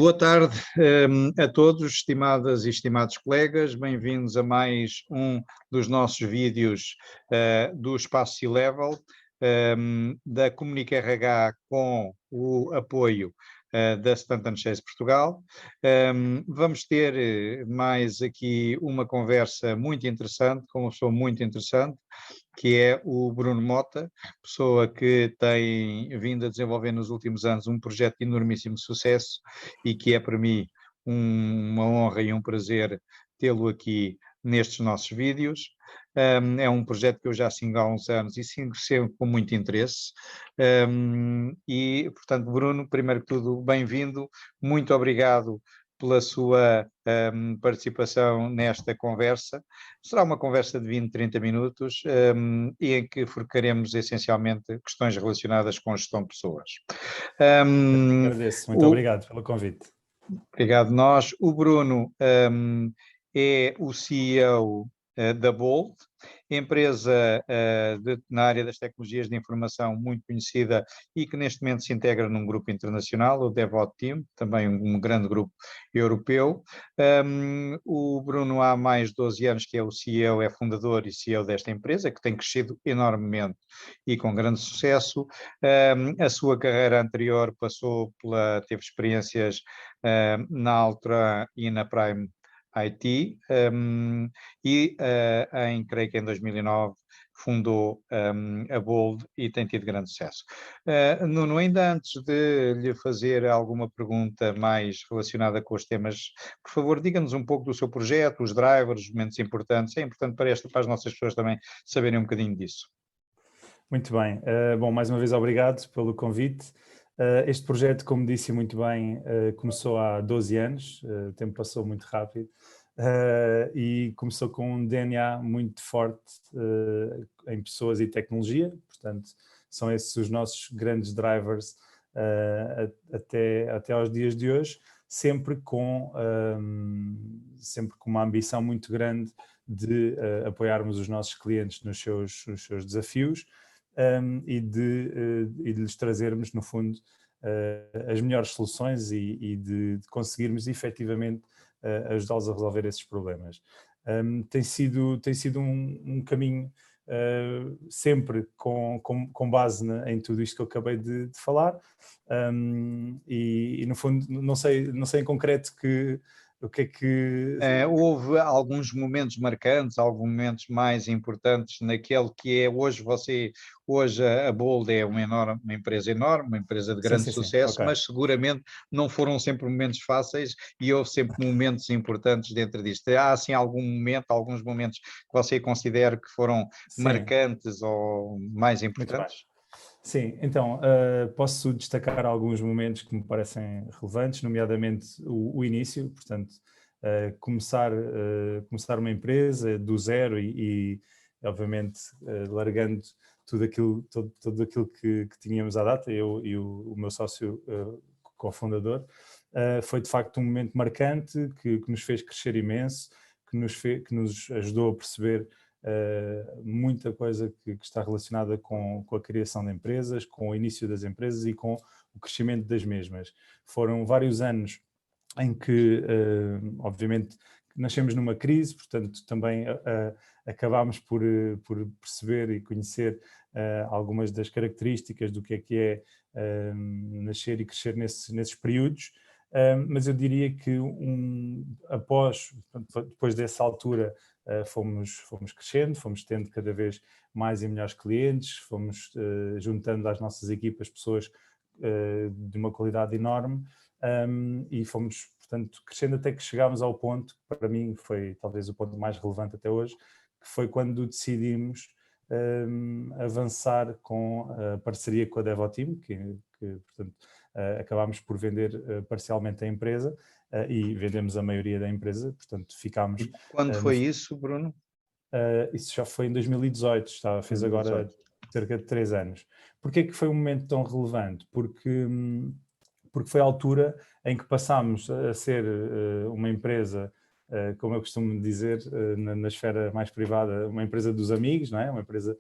Boa tarde a todos, estimadas e estimados colegas, bem-vindos a mais um dos nossos vídeos do Espaço C-Level, da Comunica RH com o apoio da Stanton Chase Portugal. Vamos ter mais aqui uma conversa muito interessante, com uma pessoa muito interessante, que é o Bruno Mota, pessoa que tem vindo a desenvolver nos últimos anos um projeto de enormíssimo sucesso e que é para mim uma honra e um prazer tê-lo aqui nestes nossos vídeos. É um projeto que eu já sigo há uns anos e sigo sempre com muito interesse. E, portanto, Bruno, primeiro que tudo, bem-vindo, muito obrigado pela sua participação nesta conversa. Será uma conversa de 20, 30 minutos e em que focaremos essencialmente questões relacionadas com a gestão de pessoas. Agradeço, muito obrigado pelo convite. Obrigado nós. O Bruno é o CEO da Bolt, empresa na área das tecnologias de informação muito conhecida e que neste momento se integra num grupo internacional, o DevOps Team, também um grande grupo europeu. O Bruno há mais de 12 anos que é o CEO, é fundador e CEO desta empresa, que tem crescido enormemente e com grande sucesso. A sua carreira anterior teve experiências na Altran e na Prime IT, creio que em 2009 fundou a Bold e tem tido grande sucesso. Nuno, ainda antes de lhe fazer alguma pergunta mais relacionada com os temas, por favor, diga-nos um pouco do seu projeto, os drivers, os momentos importantes. É importante para as nossas pessoas também saberem um bocadinho disso. Muito bem. Bom, mais uma vez obrigado pelo convite. Este projeto, como disse muito bem, começou há 12 anos, o tempo passou muito rápido, e começou com um DNA muito forte em pessoas e tecnologia, portanto, são esses os nossos grandes drivers até aos dias de hoje, sempre com uma ambição muito grande de apoiarmos os nossos clientes nos seus desafios, e de lhes trazermos, no fundo, as melhores soluções e de conseguirmos efetivamente ajudá-los a resolver esses problemas. Tem sido um caminho sempre com base em tudo isto que eu acabei de falar, e no fundo não sei em concreto o que é que... Houve alguns momentos marcantes, alguns momentos mais importantes naquele que é hoje a Bold é uma empresa enorme, uma empresa de grande sucesso, okay. Mas seguramente não foram sempre momentos fáceis e houve sempre momentos importantes dentro disto. Há assim alguns momentos que você considera que foram marcantes ou mais importantes? Sim, então, posso destacar alguns momentos que me parecem relevantes, nomeadamente o início, portanto, começar uma empresa do zero e obviamente, largando tudo aquilo que tínhamos à data, eu e o meu sócio cofundador, foi de facto um momento marcante que nos fez crescer imenso, que nos ajudou a perceber muita coisa que está relacionada com a criação de empresas, com o início das empresas e com o crescimento das mesmas. Foram vários anos em que, obviamente, nascemos numa crise, portanto, também acabámos por perceber e conhecer algumas das características do que é nascer e crescer nesses períodos. Mas eu diria que depois dessa altura fomos crescendo, fomos tendo cada vez mais e melhores clientes, fomos juntando às nossas equipas pessoas de uma qualidade enorme, e fomos, portanto, crescendo até que chegámos ao ponto, que para mim foi talvez o ponto mais relevante até hoje, que foi quando decidimos avançar com a parceria com a DevOps Team, que portanto, acabámos por vender parcialmente a empresa e vendemos a maioria da empresa, portanto ficámos... E quando foi isso, Bruno? Isso já foi em 2018, fez agora cerca de 3 anos. Porquê que foi um momento tão relevante? Porque foi a altura em que passámos a ser uma empresa como eu costumo dizer, na esfera mais privada, uma empresa dos amigos, não é? Uma empresa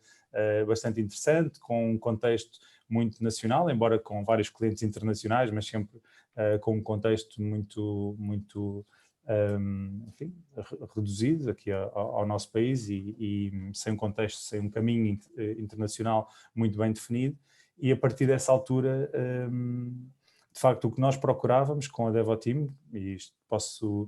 bastante interessante, com um contexto muito nacional, embora com vários clientes internacionais, mas sempre com um contexto muito enfim, reduzido aqui ao nosso país e sem um contexto, sem um caminho internacional muito bem definido. E a partir dessa altura, de facto, o que nós procurávamos com a DevoTeam, e isto posso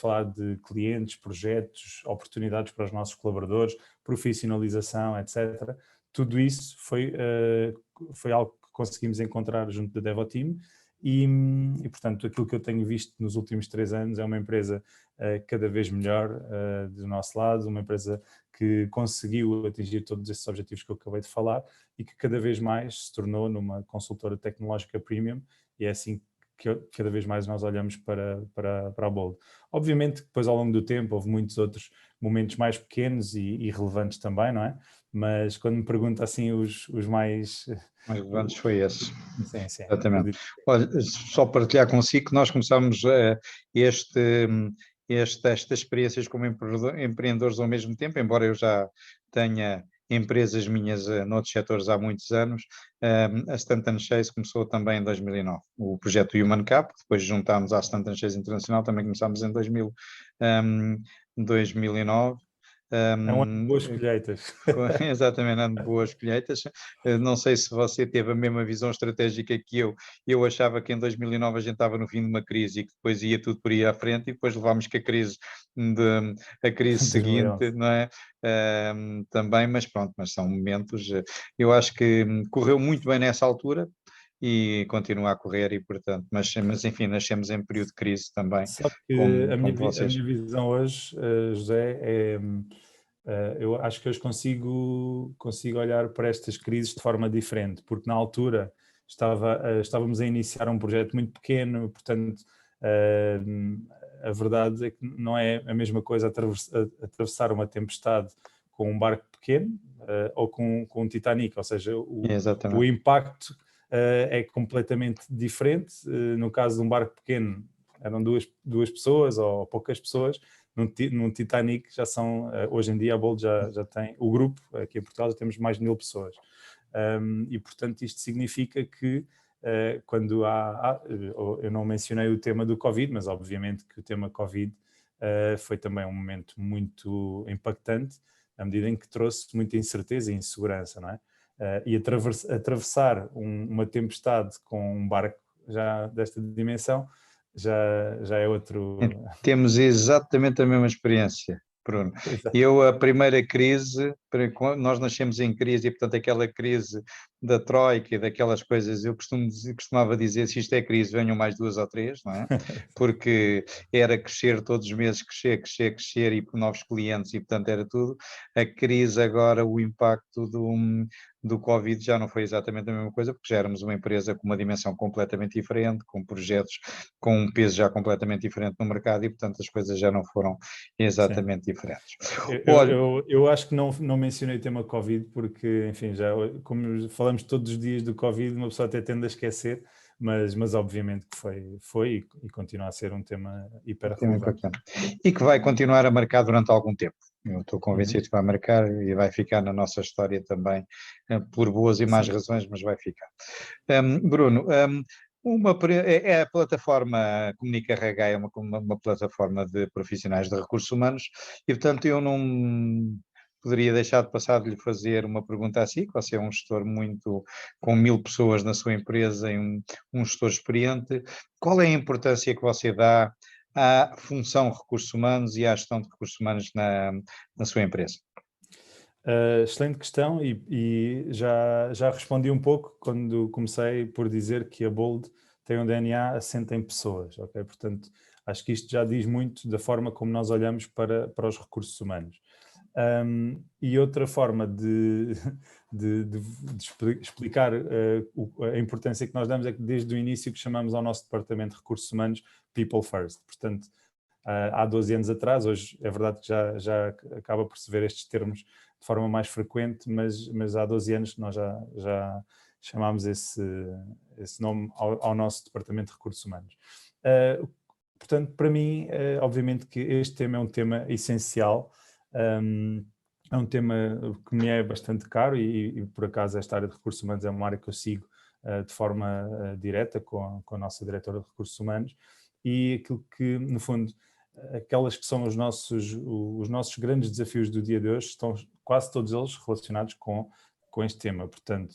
falar de clientes, projetos, oportunidades para os nossos colaboradores, profissionalização, etc. Tudo isso foi algo que conseguimos encontrar junto da DevoTeam e, portanto, aquilo que eu tenho visto nos últimos 3 anos é uma empresa cada vez melhor do nosso lado, uma empresa que conseguiu atingir todos esses objetivos que eu acabei de falar e que cada vez mais se tornou numa consultora tecnológica premium, e é assim que cada vez mais nós olhamos para a Bold. Obviamente que depois ao longo do tempo houve muitos outros momentos mais pequenos e relevantes também, não é? Mas quando me pergunta assim os mais... Mais relevantes foi esse. Sim, sim. Exatamente. Olha, só partilhar consigo que nós começamos estas experiências como empreendedores ao mesmo tempo, embora eu já tenha empresas minhas noutros setores há muitos anos. A Stanton Chase começou também em 2009. O projeto Human Cap, depois juntámos à Stanton Chase Internacional, também começámos em 2009. É um ano de boas colheitas. Exatamente, ano de boas colheitas. Não sei se você teve a mesma visão estratégica que eu. Eu achava que em 2009 a gente estava no fim de uma crise e que depois ia tudo por aí à frente, e depois levámos que a crise seguinte, não é? Também, mas pronto, mas são momentos. Eu acho que correu muito bem nessa altura e continua a correr, e portanto, mas enfim, nascemos em período de crise também. Sabe que a minha visão hoje, José, é... eu acho que hoje consigo olhar para estas crises de forma diferente, porque na altura estávamos a iniciar um projeto muito pequeno, portanto, a verdade é que não é a mesma coisa atravessar uma tempestade com um barco pequeno ou com um Titanic, ou seja, o impacto é completamente diferente. No caso de um barco pequeno, eram duas pessoas ou poucas pessoas. Num Titanic já são, hoje em dia a Bold já tem, o grupo aqui em Portugal já temos mais de 1000 pessoas. E portanto isto significa que quando eu não mencionei o tema do Covid, mas obviamente que o tema Covid foi também um momento muito impactante, na medida em que trouxe muita incerteza e insegurança, não é? E atravessar uma tempestade com um barco já desta dimensão já é outro... Temos exatamente a mesma experiência, Bruno. Eu, a primeira crise, nós nascemos em crise, e portanto aquela crise da Troika e daquelas coisas, eu costumava dizer, se isto é crise, venham mais 2 ou 3, não é? Porque era crescer todos os meses, crescer, e por novos clientes, e portanto era tudo. A crise agora, o impacto do Covid já não foi exatamente a mesma coisa, porque já éramos uma empresa com uma dimensão completamente diferente, com projetos com um peso já completamente diferente no mercado, e portanto as coisas já não foram exatamente diferentes. Eu acho que não mencionei o tema Covid porque, enfim, já como falamos todos os dias do Covid, uma pessoa até tende a esquecer, mas obviamente que foi e continua a ser um tema hiper relevante. E que vai continuar a marcar durante algum tempo. Eu estou convencido que vai marcar e vai ficar na nossa história também, por boas e más razões, mas vai ficar. Bruno, a plataforma Comunica RH é uma plataforma de profissionais de recursos humanos, e portanto eu não poderia deixar de passar de lhe fazer uma pergunta assim, que você é um gestor com 1000 pessoas na sua empresa e um gestor experiente. Qual é a importância que você dá à função de recursos humanos e à gestão de recursos humanos na sua empresa? Excelente questão, e já respondi um pouco quando comecei por dizer que a Bold tem um DNA assente em pessoas, ok? Portanto, acho que isto já diz muito da forma como nós olhamos para os recursos humanos. E outra forma de explicar a importância que nós damos é que desde o início que chamamos ao nosso departamento de recursos humanos People First. Portanto, há 12 anos atrás, hoje é verdade que já acaba por se ver estes termos de forma mais frequente, mas há 12 anos que nós já chamámos esse nome ao nosso departamento de recursos humanos. Portanto, para mim, obviamente que este tema é um tema essencial, é um tema que me é bastante caro e por acaso esta área de recursos humanos é uma área que eu sigo de forma direta com a nossa diretora de recursos humanos, e aquilo que, no fundo, aquelas que são os nossos grandes desafios do dia de hoje estão quase todos eles relacionados com este tema. Portanto,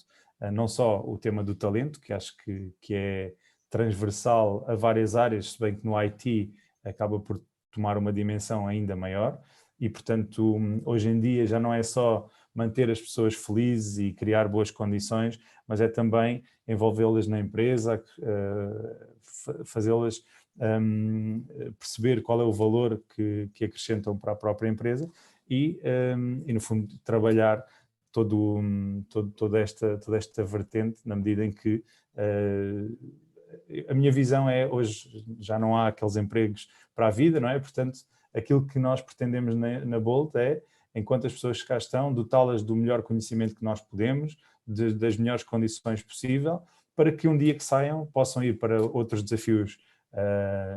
não só o tema do talento, que acho que é transversal a várias áreas, se bem que no IT acaba por tomar uma dimensão ainda maior, e portanto hoje em dia já não é só manter as pessoas felizes e criar boas condições, mas é também envolvê-las na empresa, fazê-las perceber qual é o valor que acrescentam para a própria empresa e no fundo trabalhar toda esta vertente, na medida em que a minha visão é, hoje já não há aqueles empregos para a vida, não é? Portanto, aquilo que nós pretendemos na Bolt é, enquanto as pessoas que cá estão, dotá-las do melhor conhecimento que nós podemos, das melhores condições possível, para que um dia que saiam possam ir para outros desafios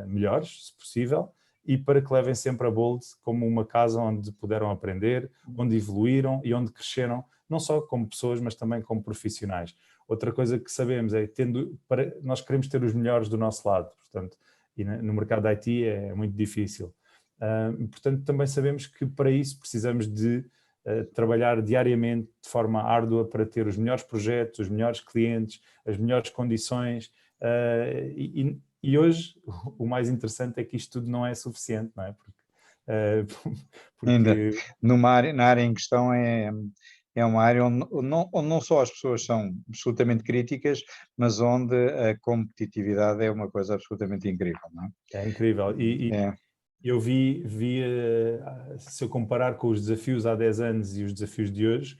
melhores, se possível, e para que levem sempre a Bolt como uma casa onde puderam aprender, onde evoluíram e onde cresceram, não só como pessoas, mas também como profissionais. Outra coisa que sabemos é, nós queremos ter os melhores do nosso lado, portanto, e no mercado da IT é muito difícil. Portanto, também sabemos que para isso precisamos de trabalhar diariamente de forma árdua para ter os melhores projetos, os melhores clientes, as melhores condições, e hoje o mais interessante é que isto tudo não é suficiente, não é? Ainda, Porque na área em questão é uma área onde não só as pessoas são absolutamente críticas, mas onde a competitividade é uma coisa absolutamente incrível, não é? é incrível. É. Eu vi se eu comparar com os desafios há 10 anos e os desafios de hoje,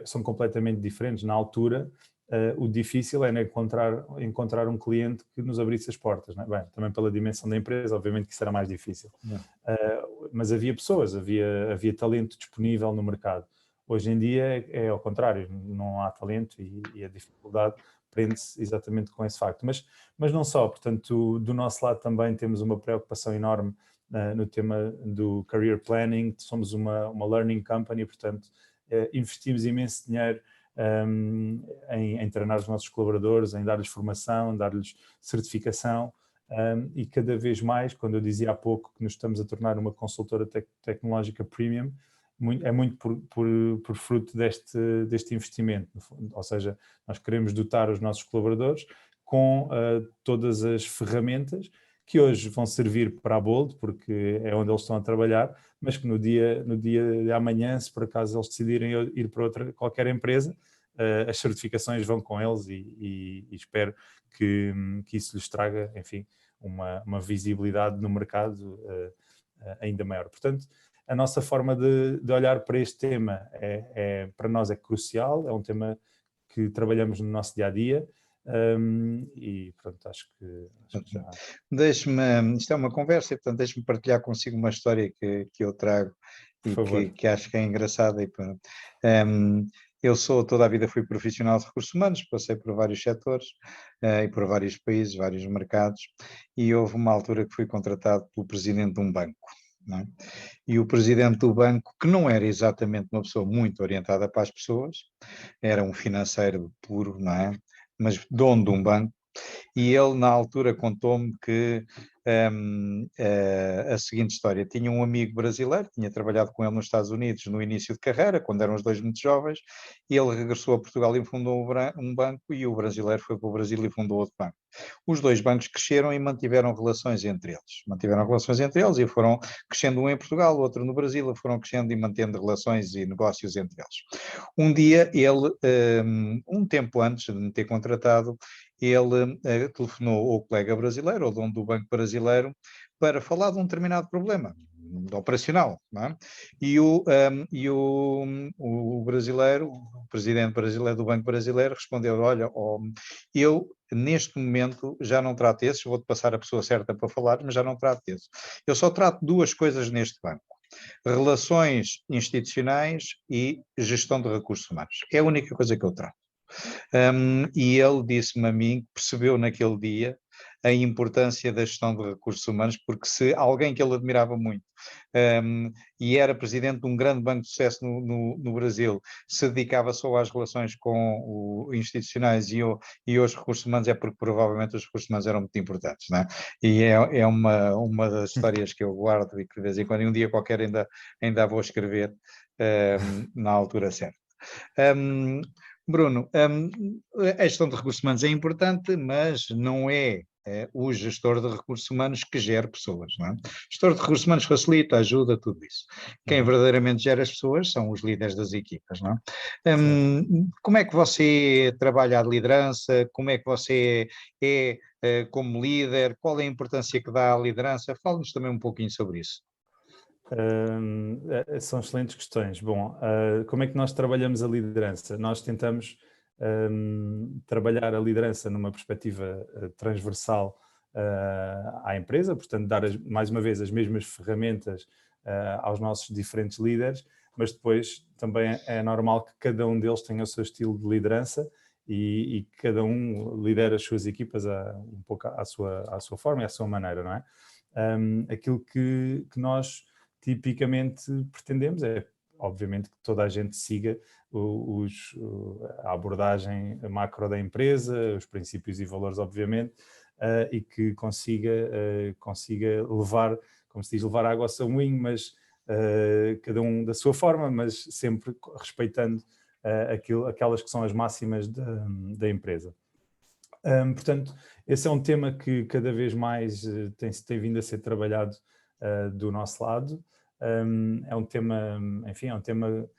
são completamente diferentes. Na altura, o difícil era encontrar um cliente que nos abrisse as portas, não é? Bem, também pela dimensão da empresa, obviamente que isso era mais difícil. Mas havia pessoas, havia talento disponível no mercado. Hoje em dia é ao contrário, não há talento e a dificuldade prende-se exatamente com esse facto. Mas não só, portanto, do nosso lado também temos uma preocupação enorme no tema do career planning. Somos uma learning company, portanto, investimos imenso dinheiro em treinar os nossos colaboradores, em dar-lhes formação, dar-lhes certificação, e cada vez mais, quando eu dizia há pouco que nos estamos a tornar uma consultora tecnológica premium, é muito por fruto deste investimento, ou seja, nós queremos dotar os nossos colaboradores com todas as ferramentas que hoje vão servir para a Bolt, porque é onde eles estão a trabalhar, mas que no dia de amanhã, se por acaso eles decidirem ir para qualquer empresa, as certificações vão com eles e espero que isso lhes traga, enfim, uma visibilidade no mercado ainda maior. Portanto, a nossa forma de olhar para este tema para nós é crucial, é um tema que trabalhamos no nosso dia-a-dia, e pronto, acho que já... Isto é uma conversa, e portanto deixe-me partilhar consigo uma história que eu trago Por e favor. que acho que é engraçada. Eu toda a vida fui profissional de recursos humanos, passei por vários setores e por vários países, vários mercados, e houve uma altura que fui contratado pelo presidente de um banco, não é? E o presidente do banco, que não era exatamente uma pessoa muito orientada para as pessoas, era um financeiro puro, não é? Mas dono de um banco, e ele na altura contou-me que a seguinte história: tinha um amigo brasileiro, tinha trabalhado com ele nos Estados Unidos no início de carreira, quando eram os dois muito jovens, e ele regressou a Portugal e fundou um banco, e o brasileiro foi para o Brasil e fundou outro banco. Os dois bancos cresceram e mantiveram relações entre eles, e foram crescendo, um em Portugal, outro no Brasil, e foram crescendo e mantendo relações e negócios entre eles. Um dia ele, um tempo antes de me ter contratado, ele telefonou ao colega brasileiro, ao dono do banco brasileiro, para falar de um determinado problema operacional, não é? E o brasileiro, o presidente brasileiro do banco brasileiro, respondeu: olha, eu neste momento já não trato esses, vou-te passar a pessoa certa para falar, mas já não trato esses. Eu só trato duas coisas neste banco: relações institucionais e gestão de recursos humanos. É a única coisa que eu trato. E ele disse-me a mim que percebeu naquele dia a importância da gestão de recursos humanos, porque se alguém que ele admirava muito e era presidente de um grande banco de sucesso no Brasil, se dedicava só às relações com institucionais e aos recursos humanos, é porque provavelmente os recursos humanos eram muito importantes, não é? E é uma das histórias que eu guardo e que de vez em quando, e um dia qualquer ainda vou escrever na altura certa. Bruno, a gestão de recursos humanos é importante, mas não é o gestor de recursos humanos que gera pessoas, não é? O gestor de recursos humanos facilita, ajuda, tudo isso. Quem verdadeiramente gera as pessoas são os líderes das equipas, não é? Como é que você trabalha a liderança? Como é que você como líder? Qual é a importância que dá à liderança? Fale-nos também um pouquinho sobre isso. São excelentes questões. Bom, como é que nós trabalhamos a liderança? Nós tentamos trabalhar a liderança numa perspectiva transversal à empresa, portanto dar mais uma vez as mesmas ferramentas aos nossos diferentes líderes, mas depois também é normal que cada um deles tenha o seu estilo de liderança e cada um lidera as suas equipas um pouco à sua forma e à sua maneira, não é? Aquilo que nós tipicamente pretendemos é, obviamente, que toda a gente siga a abordagem macro da empresa, os princípios e valores, obviamente, e que consiga levar, como se diz, levar água ao seu moinho, mas cada um da sua forma, mas sempre respeitando aquelas que são as máximas da empresa. Portanto, esse é um tema que cada vez mais tem vindo a ser trabalhado do nosso lado. É um tema, enfim, é um tema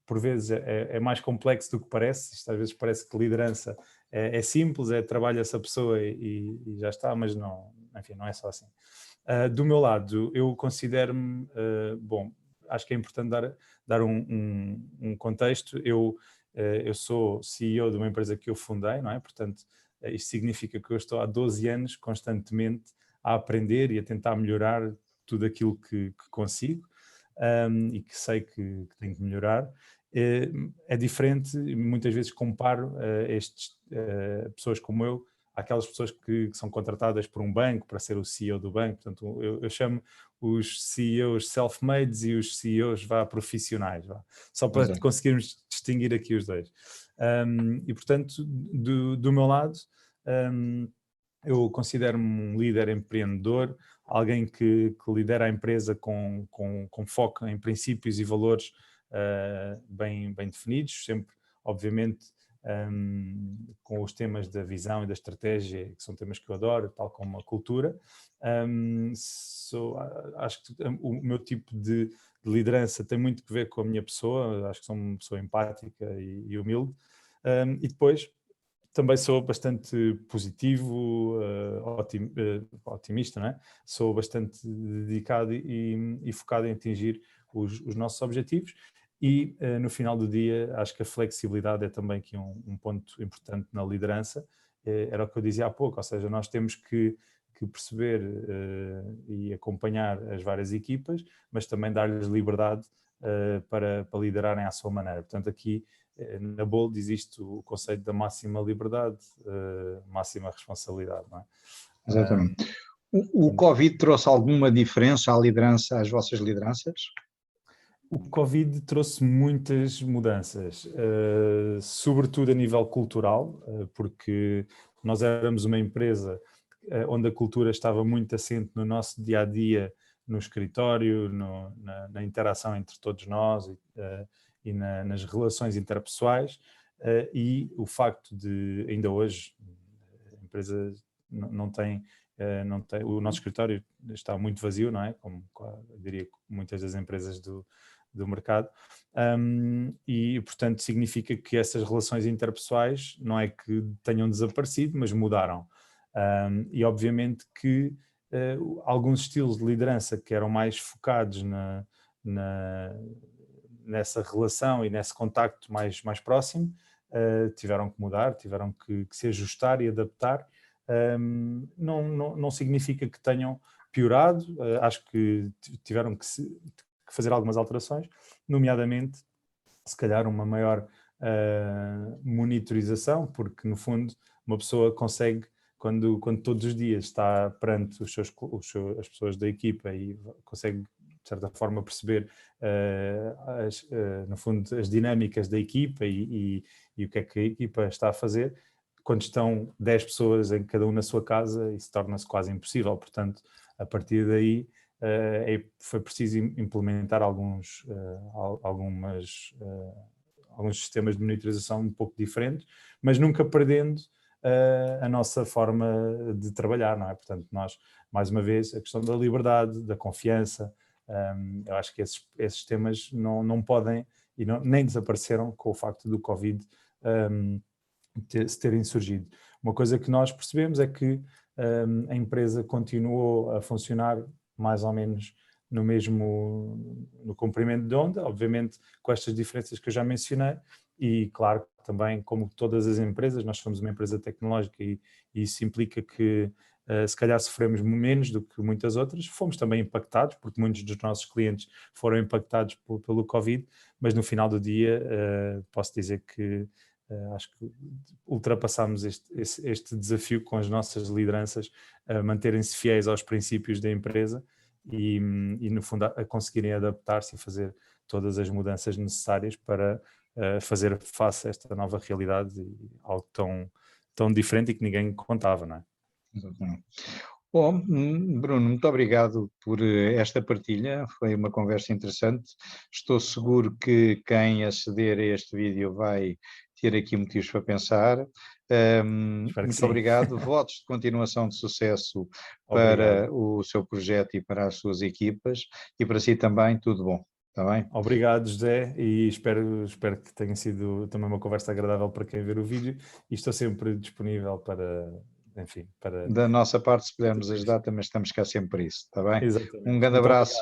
por vezes é mais complexo do que parece. Isto às vezes parece que liderança é simples, trabalha-se a pessoa e já está, mas não, enfim, não é só assim. Do meu lado, eu considero-me, bom, acho que é importante dar um contexto. Eu sou CEO de uma empresa que eu fundei, não é? Portanto, isto significa que eu estou há 12 anos constantemente a aprender e a tentar melhorar tudo aquilo que consigo e que sei que tenho que melhorar. É diferente, muitas vezes comparo pessoas como eu àquelas pessoas que são contratadas por um banco para ser o CEO do banco. Portanto, eu chamo os CEOs self-made e os CEOs profissionais, só para conseguirmos distinguir aqui os dois. E, portanto, do meu lado, eu considero-me um líder empreendedor, alguém que lidera a empresa com foco em princípios e valores bem definidos, sempre, obviamente, com os temas da visão e da estratégia, que são temas que eu adoro, tal como a cultura. Acho que o meu tipo de liderança tem muito que ver com a minha pessoa, acho que sou uma pessoa empática e humilde. E depois também sou bastante positivo, otimista, não é? Sou bastante dedicado e focado em atingir os nossos objetivos e no final do dia acho que a flexibilidade é também aqui um ponto importante na liderança. Era o que eu dizia há pouco, ou seja, nós temos que perceber e acompanhar as várias equipas, mas também dar-lhes liberdade para liderarem à sua maneira. Portanto, aqui na Bold existe o conceito da máxima liberdade, máxima responsabilidade, não é? Exatamente. O Covid trouxe alguma diferença à liderança, às vossas lideranças? O Covid trouxe muitas mudanças, sobretudo a nível cultural, porque nós éramos uma empresa onde a cultura estava muito assente no nosso dia-a-dia, no escritório, na interação entre todos nós e nas relações interpessoais, e o facto de, ainda hoje, a empresa não tem, o nosso escritório está muito vazio, não é? Como eu diria muitas das empresas do mercado, e portanto significa que essas relações interpessoais não é que tenham desaparecido, mas mudaram. E obviamente que alguns estilos de liderança que eram mais focados nessa relação e nesse contacto mais próximo tiveram que mudar, tiveram que se ajustar e adaptar. Não significa que tenham piorado, acho que tiveram que fazer algumas alterações, nomeadamente, se calhar, uma maior monitorização, porque, no fundo, uma pessoa consegue quando todos os dias está perante as pessoas da equipa e consegue, de certa forma, perceber, no fundo, as dinâmicas da equipa e o que é que a equipa está a fazer, quando estão 10 pessoas em cada um na sua casa, isso torna-se quase impossível. Portanto, a partir daí foi preciso implementar alguns sistemas de monitorização um pouco diferentes, mas nunca perdendo a nossa forma de trabalhar, não é? Portanto, nós, mais uma vez, a questão da liberdade, da confiança, eu acho que esses temas não podem e nem desapareceram com o facto do Covid se terem surgido. Uma coisa que nós percebemos é que a empresa continuou a funcionar mais ou menos no comprimento de onda, obviamente com estas diferenças que eu já mencionei, e claro, também como todas as empresas, nós somos uma empresa tecnológica e isso implica que se calhar sofremos menos do que muitas outras, fomos também impactados, porque muitos dos nossos clientes foram impactados pelo Covid, mas no final do dia posso dizer que acho que ultrapassámos este desafio com as nossas lideranças a manterem-se fiéis aos princípios da empresa e no fundo a conseguirem adaptar-se e fazer todas as mudanças necessárias para fazer face a esta nova realidade e algo tão diferente e que ninguém contava, não é? Exatamente. Bom, Bruno, muito obrigado por esta partilha, foi uma conversa interessante. Estou seguro que quem aceder a este vídeo vai ter aqui motivos para pensar. Muito obrigado, votos de continuação de sucesso para o seu projeto e para as suas equipas, e para si também, tudo bom, está bem? Obrigado, José, e espero que tenha sido também uma conversa agradável para quem ver o vídeo, e estou sempre disponível para... Enfim, da nossa parte, se pudermos ajudar, também estamos cá sempre para isso, está bem? Exatamente. Um grande Muito abraço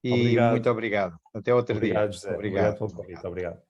obrigado. Muito obrigado. Até outro dia. Obrigado, José. Obrigado pelo convite. Obrigado.